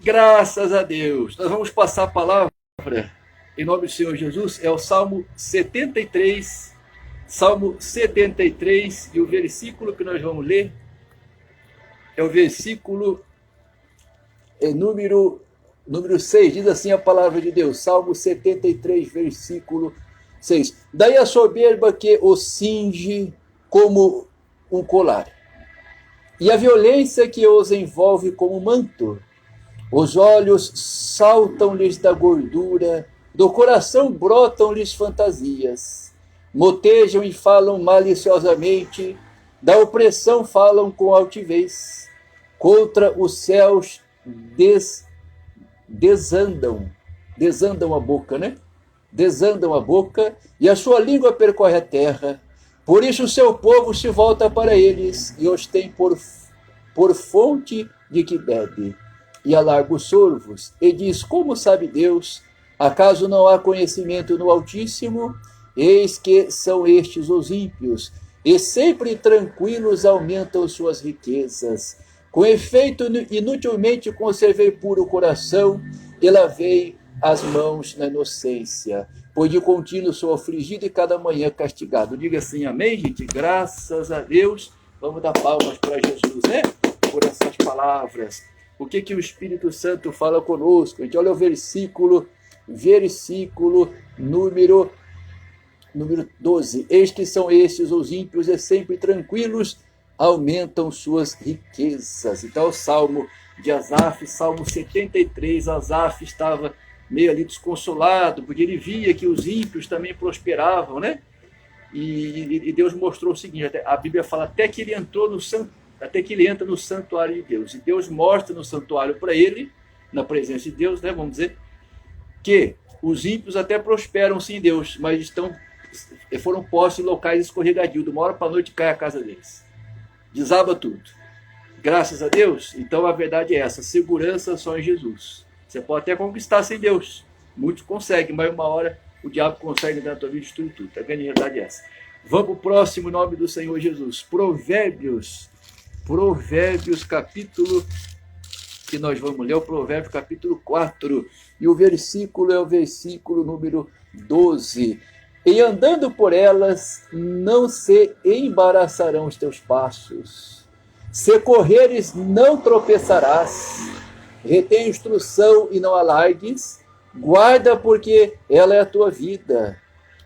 Graças a Deus. Nós vamos passar a palavra, em nome do Senhor Jesus, é o Salmo 73, Salmo 73, e o versículo que nós vamos ler é o versículo número 6, diz assim a palavra de Deus, Salmo 73, versículo 6. Daí a soberba que o cinge como um colar, e a violência que os envolve como um manto. Os olhos saltam-lhes da gordura, do coração brotam-lhes fantasias. Motejam e falam maliciosamente, da opressão falam com altivez. Contra os céus desandam a boca, né? Desandam a boca, e a sua língua percorre a terra. Por isso o seu povo se volta para eles, e os tem por fonte de que bebe. E alarga os sorvos, e diz, como sabe Deus? Acaso não há conhecimento no Altíssimo? Eis que são estes os ímpios, e sempre tranquilos aumentam suas riquezas. Com efeito, inutilmente conservei puro o coração, e lavei as mãos na inocência, pois de contínuo sou afligido e cada manhã castigado. Diga assim, amém, gente? Graças a Deus. Vamos dar palmas para Jesus, né? Por essas palavras. O que o Espírito Santo fala conosco? A gente olha o versículo número 12. Eis que são estes os ímpios e sempre tranquilos aumentam suas riquezas. Então o Salmo de Asaf, Salmo 73, Asaf estava meio ali desconsolado, porque ele via que os ímpios também prosperavam, né? E Deus mostrou o seguinte, a Bíblia fala até que ele entra no santuário de Deus. E Deus mostra no santuário para ele, na presença de Deus, né, vamos dizer, que os ímpios até prosperam sim em Deus, mas foram postos em locais escorregadios. De uma hora para a noite cai a casa deles. Desaba tudo. Graças a Deus, então a verdade é essa, segurança só em Jesus. Você pode até conquistar sem Deus. Muitos conseguem, mas uma hora o diabo consegue dar na tua vida destruir tudo. A grande verdade é essa. Vamos para o próximo, em nome do Senhor Jesus. Provérbios capítulo, que nós vamos ler, o Provérbios capítulo 4, e o versículo é o versículo número 12. E andando por elas, não se embaraçarão os teus passos. Se correres, não tropeçarás. Retém instrução e não alargues. Guarda, porque ela é a tua vida.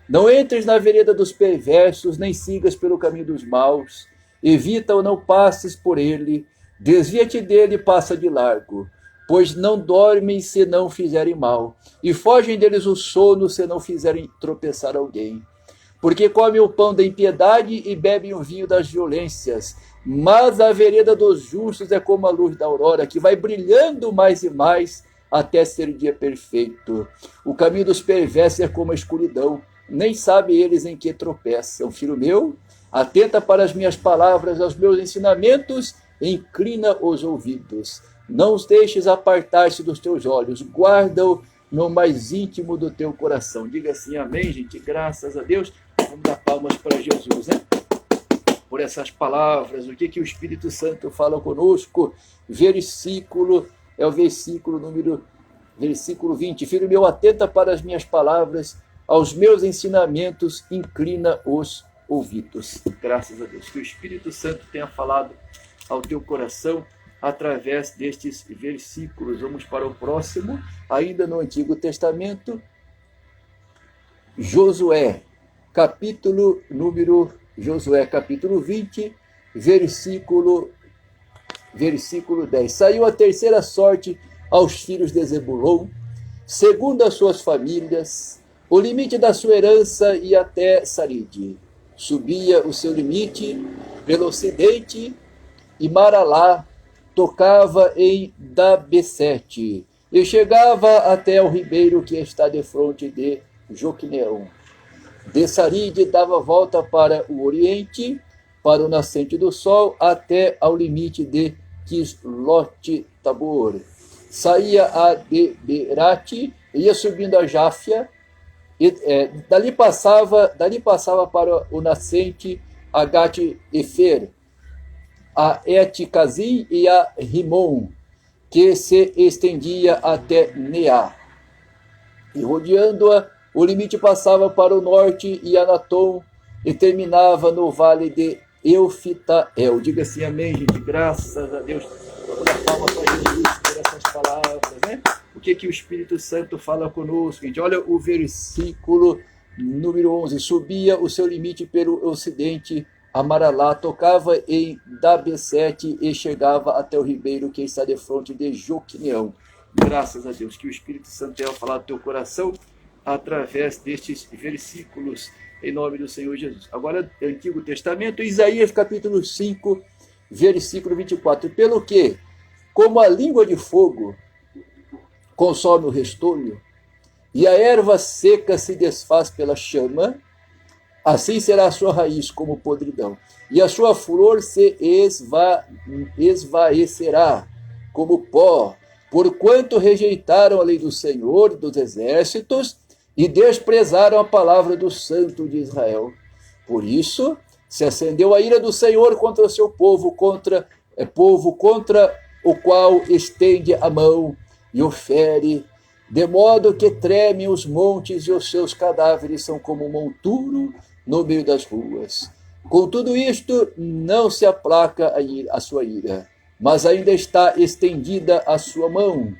Não entres na vereda dos perversos, nem sigas pelo caminho dos maus. Evita ou não passes por ele, desvia-te dele e passa de largo, pois não dormem se não fizerem mal, e fogem deles o sono se não fizerem tropeçar alguém. Porque comem o pão da impiedade e bebem o vinho das violências, mas a vereda dos justos é como a luz da aurora, que vai brilhando mais e mais até ser o dia perfeito. O caminho dos perversos é como a escuridão, nem sabem eles em que tropeçam. Filho meu, atenta para as minhas palavras, aos meus ensinamentos, inclina os ouvidos. Não os deixes apartar-se dos teus olhos, guarda-o no mais íntimo do teu coração. Diga assim, amém, gente, graças a Deus. Vamos dar palmas para Jesus, né? Por essas palavras, o que o Espírito Santo fala conosco? É o versículo 20. Filho meu, atenta para as minhas palavras, aos meus ensinamentos, inclina os ouvidos. Graças a Deus. Que o Espírito Santo tenha falado ao teu coração através destes versículos. Vamos para o próximo, ainda no Antigo Testamento. Josué, capítulo 20, versículo 10. Saiu a terceira sorte aos filhos de Zebulon, segundo as suas famílias, o limite da sua herança ia até Saride. Subia o seu limite pelo ocidente, e Maralá tocava em Dabesete, e chegava até o ribeiro que está defronte de Joquineão. De Saride dava volta para o oriente, para o nascente do sol, até ao limite de Quislote-Tabor. Saía a Deberate, ia subindo a Jáfia, dali passava para o nascente a Gat-Efer, a Et-Cazim e a Rimon, que se estendia até Neá. E rodeando-a, o limite passava para o norte e Anatom e terminava no vale de Eufitael. Diga assim, amém, gente. Graças a Deus. Vamos dar palma para Jesus por essas palavras, né? O que o Espírito Santo fala conosco, gente? Olha o versículo número 11. Subia o seu limite pelo ocidente, Amaralá, tocava em Dabesete e chegava até o ribeiro que está de fronte de Joquineão. Graças a Deus que o Espírito Santo tenha falado do teu coração através destes versículos, em nome do Senhor Jesus. Agora, Antigo Testamento, Isaías capítulo 5, versículo 24. Pelo que, como a língua de fogo consome o restolho, e a erva seca se desfaz pela chama, assim será a sua raiz como podridão, e a sua flor se esvaecerá como pó, porquanto rejeitaram a lei do Senhor dos exércitos e desprezaram a palavra do Santo de Israel. Por isso se acendeu a ira do Senhor contra o seu povo, contra o qual estende a mão e o fere, de modo que tremem os montes e os seus cadáveres são como um monturo no meio das ruas. Com tudo isto, não se aplaca a sua ira, mas ainda está estendida a sua mão.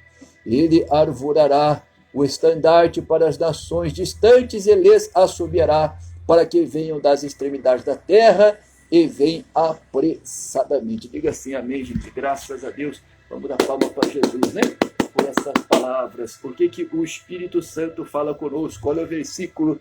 Ele arvorará o estandarte para as nações distantes e lhes assobiará, para que venham das extremidades da terra e venham apressadamente. Diga assim, amém, gente. Graças a Deus. Vamos dar palma para Jesus, né? Por essas palavras. Por que o Espírito Santo fala conosco? Olha o versículo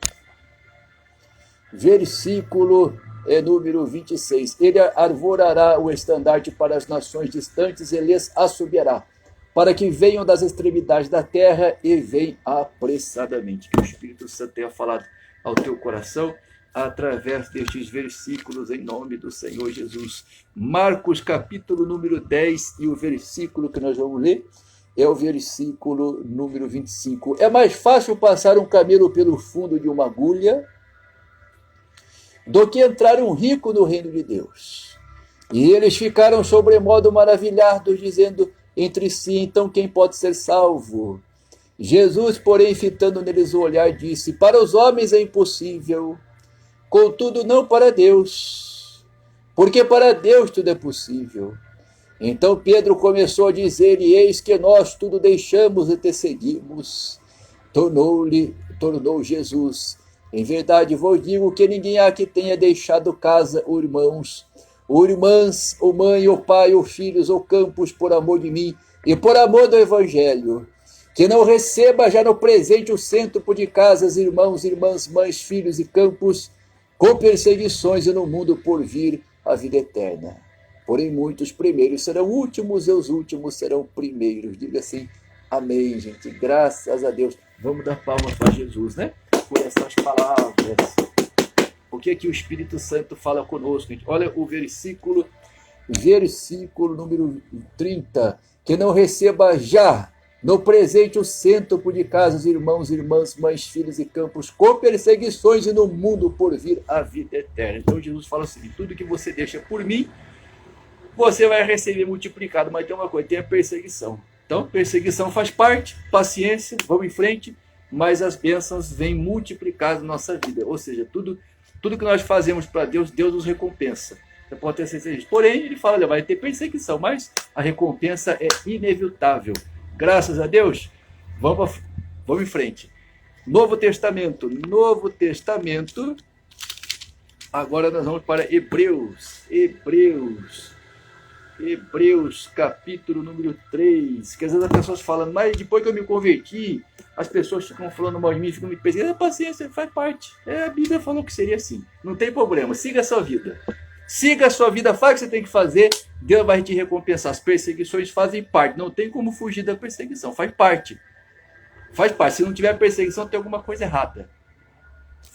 número 26. Ele arvorará o estandarte para as nações distantes e lhes assobiará, para que venham das extremidades da terra e venham apressadamente. Que o Espírito Santo tenha falado ao teu coração através destes versículos, em nome do Senhor Jesus. Marcos capítulo número 10, e o versículo que nós vamos ler é o versículo número 25. É mais fácil passar um camelo pelo fundo de uma agulha do que entrar um rico no reino de Deus. E eles ficaram sobremodo maravilhados, dizendo entre si, então quem pode ser salvo? Jesus, porém, fitando neles o olhar, disse, para os homens é impossível, contudo não para Deus, porque para Deus tudo é possível. Então Pedro começou a dizer, e eis que nós tudo deixamos e te seguimos. Tornou Jesus, em verdade vos digo que ninguém há que tenha deixado casa, ou irmãos, ou irmãs, ou mãe, ou pai, ou filhos, ou campos, por amor de mim, e por amor do Evangelho, que não receba já no presente o cêntuplo de casas, irmãos, irmãs, mães, filhos e campos, com perseguições, e no mundo por vir a vida eterna. Porém muitos primeiros serão últimos, e os últimos serão primeiros. Diga assim, amém, gente. Graças a Deus. Vamos dar palmas para Jesus, né? Por essas palavras. O que o Espírito Santo fala conosco, gente? Olha o versículo número 30. Que não receba já no presente o cêntuplo de casas, irmãos, irmãs, mães, filhos e campos, com perseguições, e no mundo por vir a vida eterna. Então Jesus fala assim, tudo que você deixa por mim, você vai receber multiplicado. Mas tem uma coisa, tem a perseguição. Então, perseguição faz parte, paciência, vamos em frente, mas as bênçãos vêm multiplicadas na nossa vida. Ou seja, tudo que nós fazemos para Deus, Deus nos recompensa. Você pode ter certeza disso. Porém, ele fala, olha, vai ter perseguição, mas a recompensa é inevitável. Graças a Deus, vamos em frente. Novo Testamento. Agora nós vamos para Hebreus capítulo número 3. Que às vezes as pessoas falam, mas depois que eu me converti, as pessoas ficam falando mal de mim, ficam me perseguindo. Paciência, faz parte. A Bíblia falou que seria assim. Não tem problema, siga a sua vida. Siga a sua vida, faz o que você tem que fazer, Deus vai te recompensar. As perseguições fazem parte, não tem como fugir da perseguição, faz parte. Se não tiver perseguição, tem alguma coisa errada.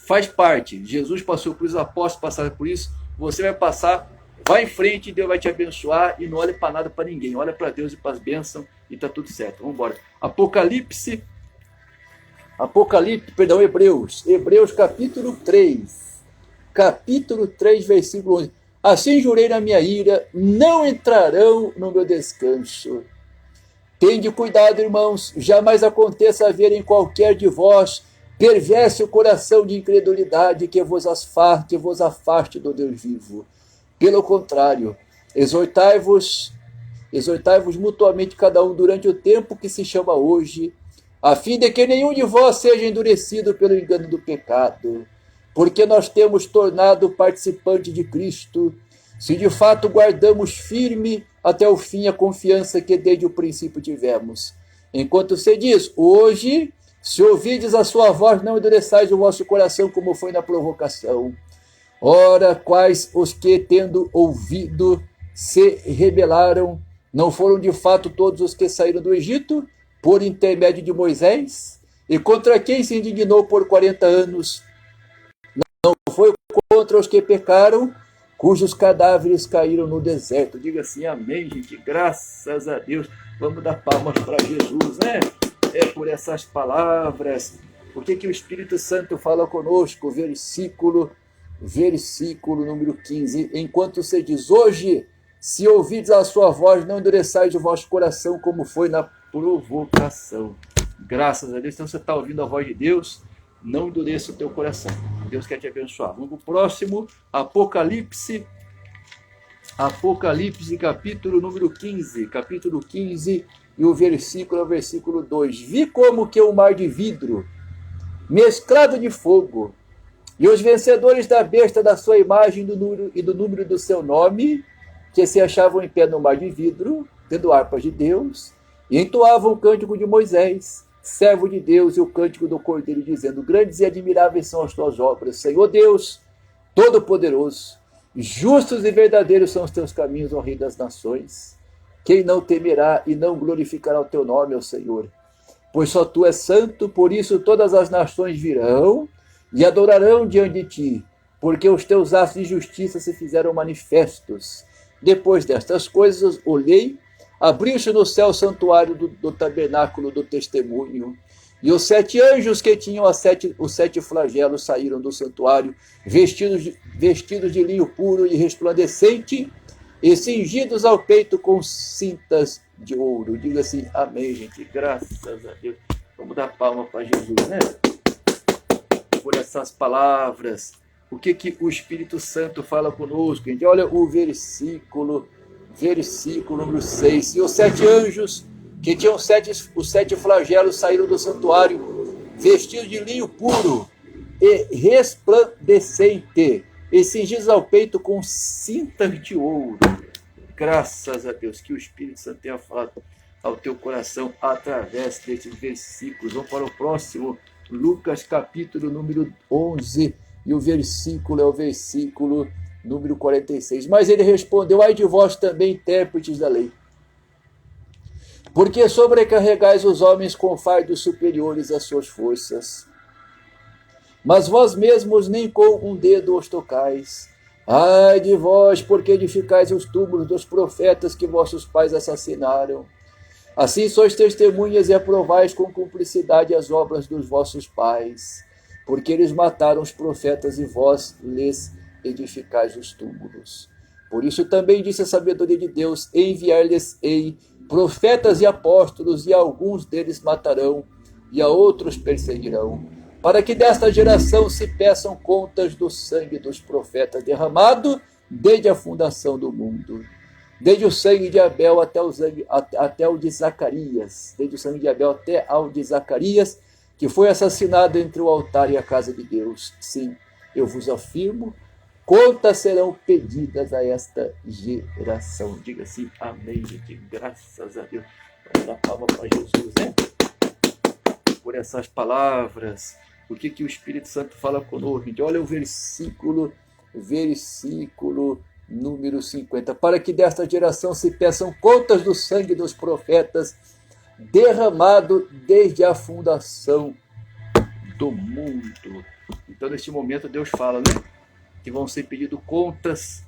Faz parte. Jesus passou por isso, os apóstolos passaram por isso, você vai passar, vai em frente, Deus vai te abençoar e não olha para nada, para ninguém. Olha para Deus e para as bênçãos e está tudo certo. Vamos embora. Hebreus capítulo 3, versículo 11. Assim jurei na minha ira, não entrarão no meu descanso. Tende cuidado, irmãos, jamais aconteça haver em qualquer de vós perverso coração de incredulidade que vos afaste do Deus vivo. Pelo contrário, exortai-vos mutuamente cada um durante o tempo que se chama hoje, a fim de que nenhum de vós seja endurecido pelo engano do pecado, porque nós temos tornado participante de Cristo, se de fato guardamos firme até o fim a confiança que desde o princípio tivemos. Enquanto se diz, hoje, se ouvides a sua voz, não endureçais o vosso coração como foi na provocação. Ora, quais os que, tendo ouvido, se rebelaram, não foram de fato todos os que saíram do Egito, por intermédio de Moisés? E contra quem se indignou por 40 anos? Não foi contra os que pecaram, cujos cadáveres caíram no deserto. Diga assim, amém, gente, graças a Deus. Vamos dar palmas para Jesus, né? É por essas palavras. Por que o Espírito Santo fala conosco? Versículo número 15. Enquanto se diz, hoje, se ouvides a sua voz, não endureçais o vosso coração, como foi na provocação. Graças a Deus. Então você está ouvindo a voz de Deus, não endureça o teu coração. Deus quer te abençoar. Vamos para o próximo, Apocalipse, capítulo número 15. Capítulo 15 e o versículo é o versículo 2. Vi como que o mar de vidro, mesclado de fogo, e os vencedores da besta da sua imagem e do número do seu nome, que se achavam em pé no mar de vidro, tendo harpas de Deus, e entoavam o cântico de Moisés, servo de Deus, e o cântico do Cordeiro, dizendo, grandes e admiráveis são as tuas obras, Senhor Deus, Todo-Poderoso, justos e verdadeiros são os teus caminhos, ó Rei das Nações. Quem não temerá e não glorificará o teu nome, ó Senhor? Pois só tu és santo, por isso todas as nações virão e adorarão diante de ti, porque os teus atos de justiça se fizeram manifestos. Depois destas coisas, olhei, abriu-se no céu o santuário do tabernáculo do testemunho, e os 7 anjos que tinham os 7 flagelos saíram do santuário, vestidos de linho puro e resplandecente, e cingidos ao peito com cintas de ouro. Diga assim, amém, gente, graças a Deus. Vamos dar palma para Jesus, né? Por essas palavras. O que o Espírito Santo fala conosco, gente? Olha o versículo número 6. E os 7 anjos que tinham os 7 flagelos saíram do santuário, vestidos de linho puro e resplandecente, e cingidos ao peito com cintas de ouro. Graças a Deus, que o Espírito Santo tenha falado ao teu coração através desses versículos. Vamos para o próximo, Lucas capítulo número 11, e o versículo é o versículo número 46. Mas ele respondeu, ai de vós também, intérpretes da lei, porque sobrecarregais os homens com fardos superiores às suas forças, mas vós mesmos nem com um dedo os tocais. Ai de vós, porque edificais os túmulos dos profetas que vossos pais assassinaram. Assim sois testemunhas e aprovais com cumplicidade as obras dos vossos pais, porque eles mataram os profetas e vós lhes edificais os túmulos. Por isso também disse a sabedoria de Deus, enviar-lhes-ei profetas e apóstolos, e alguns deles matarão, e a outros perseguirão, para que desta geração se peçam contas do sangue dos profetas derramado desde a fundação do mundo, desde o sangue de Abel até o de Zacarias, desde o sangue de Abel até ao de Zacarias, que foi assassinado entre o altar e a casa de Deus. Sim, eu vos afirmo, contas serão pedidas a esta geração. Diga assim, amém, gente, graças a Deus. Vamos dar palma para Jesus, né? Por essas palavras. O que o Espírito Santo fala conosco? Olha o versículo número 50. Para que desta geração se peçam contas do sangue dos profetas derramado desde a fundação do mundo. Então, neste momento, Deus fala, né? Que vão ser pedidas contas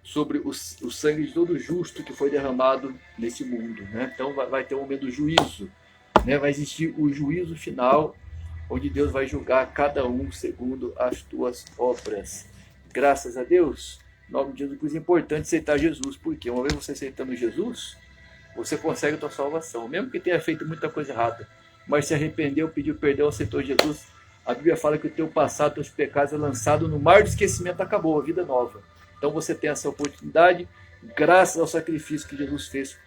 sobre o sangue de todo justo que foi derramado nesse mundo, né? Então, vai ter um momento do juízo, né? Vai existir o juízo final, onde Deus vai julgar cada um segundo as tuas obras. Graças a Deus, em nome de Jesus, é importante aceitar Jesus, porque uma vez você aceitando Jesus, você consegue a tua salvação. Mesmo que tenha feito muita coisa errada, mas se arrependeu, pediu perdão, aceitou Jesus, a Bíblia fala que o teu passado, teus pecados é lançado no mar do esquecimento, acabou, a vida nova. Então você tem essa oportunidade, graças ao sacrifício que Jesus fez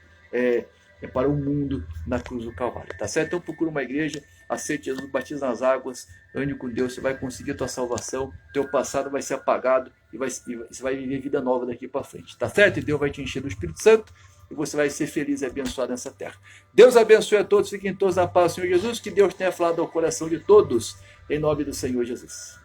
para o mundo na cruz do Calvário. Tá certo? Então procura uma igreja, aceite Jesus, batiza nas águas, ande com Deus, você vai conseguir a tua salvação, teu passado vai ser apagado e você vai viver vida nova daqui para frente. Tá certo? E Deus vai te encher do Espírito Santo e você vai ser feliz e abençoado nessa terra. Deus abençoe a todos, fiquem todos na paz do Senhor Jesus, que Deus tenha falado ao coração de todos, em nome do Senhor Jesus.